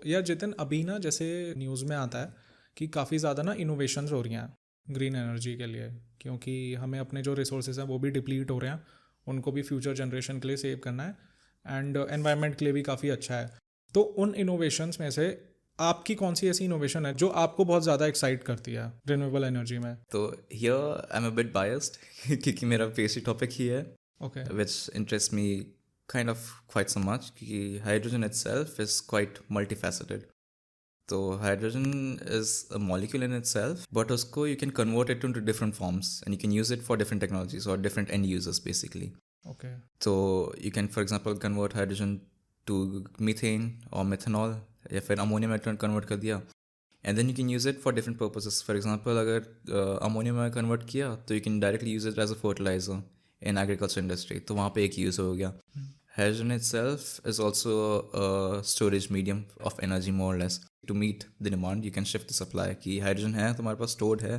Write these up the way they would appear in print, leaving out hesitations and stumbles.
यार जितिन, अभी ना जैसे न्यूज़ में आता है कि काफ़ी ज़्यादा ना इनोवेशंस हो रही हैं ग्रीन एनर्जी के लिए, क्योंकि हमें अपने जो रिसोर्सेज हैं वो भी डिप्लीट हो रहे हैं, उनको भी फ्यूचर जनरेशन के लिए सेव करना है एंड एनवायरनमेंट के लिए भी काफ़ी अच्छा है। तो उन इनोवेशंस में से आपकी कौन सी ऐसी इनोवेशन है जो आपको बहुत ज़्यादा एक्साइट करती है रिन्यूएबल एनर्जी में? तो here I am a bit biased क्योंकि मेरा बेसिक टॉपिक ही है okay. which interests me kind of quite so much क्योंकि hydrogen itself is quite multifaceted. So hydrogen is a molecule in itself, but उसको you can convert it into different forms and you can use it for different technologies or different end users basically. Okay. So you can for example convert hydrogen to methane or methanol या फिर ammonia में convert कर दिया and then you can use it for different purposes. For example अगर ammonia में convert किया तो you can directly use it as a fertilizer in agriculture industry, तो वहाँ पे एक use हो गया. Hydrogen itself is also a storage medium of energy more or less. To meet the demand, you can shift the supply. कि hydrogen है तुम्हारे पास stored है,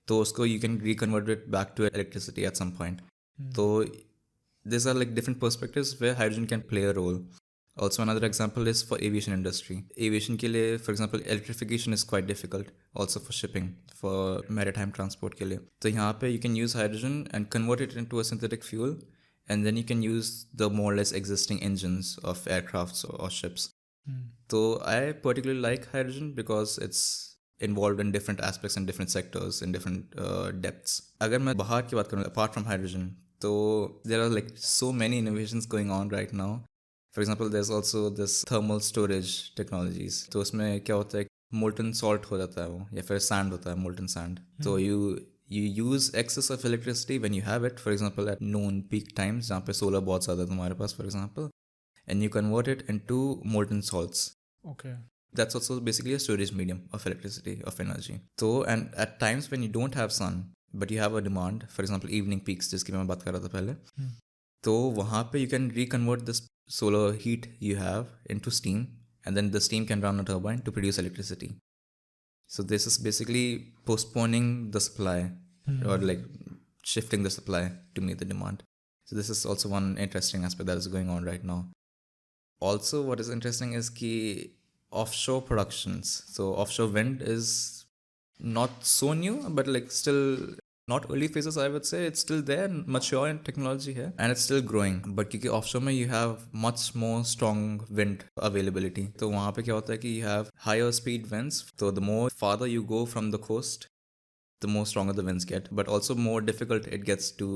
तो उसको you can reconvert it back to electricity at some point. तो these are like different perspectives where hydrogen can play a role. Also another example is for aviation industry. Aviation के लिए, for example, electrification is quite difficult. Also for shipping, for maritime transport के लिए. तो यहाँ पे you can use hydrogen and convert it into a synthetic fuel, and then you can use the more or less existing engines of aircrafts or ships. So I particularly like hydrogen because it's involved in different aspects and different sectors in different depths. अगर मैं बाहर की बात करूँ apart from hydrogen, so there are like so many innovations going on right now. For example, there's also this thermal storage technologies. तो उसमें क्या होता है, molten salt हो जाता है वो, या फिर sand होता है, molten sand. So you use excess of electricity when you have it, for example at noon peak times जहाँ पे solar बहुत ज़्यादा है तुम्हारे पास, for example, and you convert it into molten salts. Okay. That's also basically a storage medium of electricity, of energy. So and at times when you don't have sun but you have a demand, for example evening peaks जिसकी मैं बात कर रहा था पहले, तो वहाँ पे you can reconvert this solar heat you have into steam, and then the steam can run a turbine to produce electricity. So this is basically postponing the supply or like shifting the supply to meet the demand. So this is also one interesting aspect that is going on right now. Also what is interesting is ki offshore productions. So offshore wind is not so new, but like still not early phases, I would say. It's still there, mature in technology here, and it's still growing. But क्योंकि offshore में you have much more strong wind availability, तो वहाँ पे क्या होता है कि you have higher speed winds. So the more farther you go from the coast, the more stronger the winds get, but also more difficult it gets to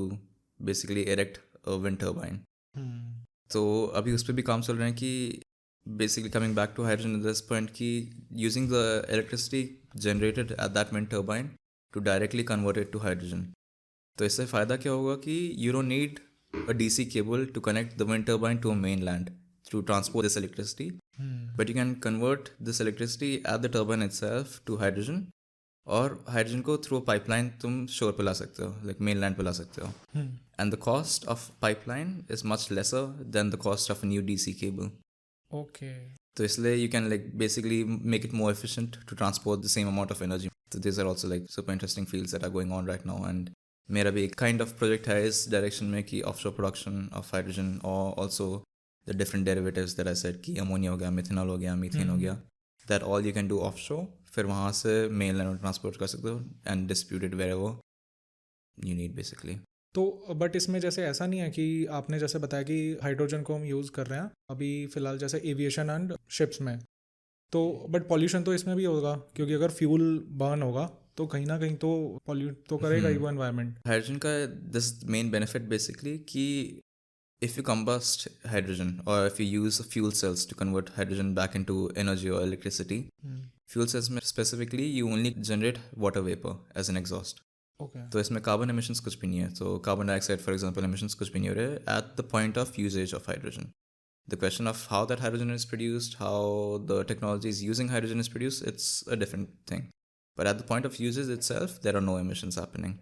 basically erect a wind turbine. तो अभी उस पर भी काम चल रहे हैं कि basically coming back to hydrogen at this point कि using the electricity generated at that wind turbine to directly convert it to hydrogen. तो इससे फ़ायदा क्या होगा कि you don't need a DC cable to connect the wind turbine to a mainland to transport this electricity, but you can convert this electricity at the turbine itself to hydrogen, और hydrogen को through pipeline तुम शोर पे ला सकते हो, like mainland पे ला सकते हो, and the cost of pipeline is much lesser than the cost of a new DC cable. Okay. तो इसलिए you can like basically make it more efficient to transport the same amount of energy. तो this are also like super interesting fields that are going on right now, and मेरा भी एक kind of project है इस direction में कि offshore production of hydrogen और also the different derivatives that I said कि अमोनिया हो गया, मिथेनॉल हो गया, मीथेन हो गया, that all you can do offshore. फिर वहाँ से मेन लैंड में ट्रांसपोर्ट कर सकते हो and distribute it wherever you need basically. तो बट इसमें जैसे ऐसा नहीं है कि आपने जैसे बताया कि हाइड्रोजन को हम यूज़ कर रहे हैं अभी फ़िलहाल जैसे एविएशन एंड शिप्स में, तो बट पॉल्यूशन तो इसमें भी होगा, क्योंकि अगर फ्यूल बर्न होगा तो कहीं ना कहीं तो पॉल्यूट तो करेगा ही वो एनवायरनमेंट. हाइड्रोजन का दिस मेन बेनिफिट बेसिकली कि if you combust hydrogen or if you use fuel cells to convert hydrogen back into energy or electricity, fuel cells में specifically you only generate water vapor as an exhaust. Okay. तो इसमें carbon emissions कुछ भी नहीं है. तो carbon dioxide for example emissions कुछ भी नहीं हो रहे at the point of usage of hydrogen. The question of how that hydrogen is produced, how the technology is using hydrogen is produced, it's a different thing. But at the point of usage itself, there are no emissions happening.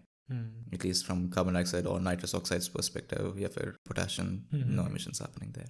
At least from carbon dioxide or nitrous oxides perspective, या फिर potassium, no emissions happening there.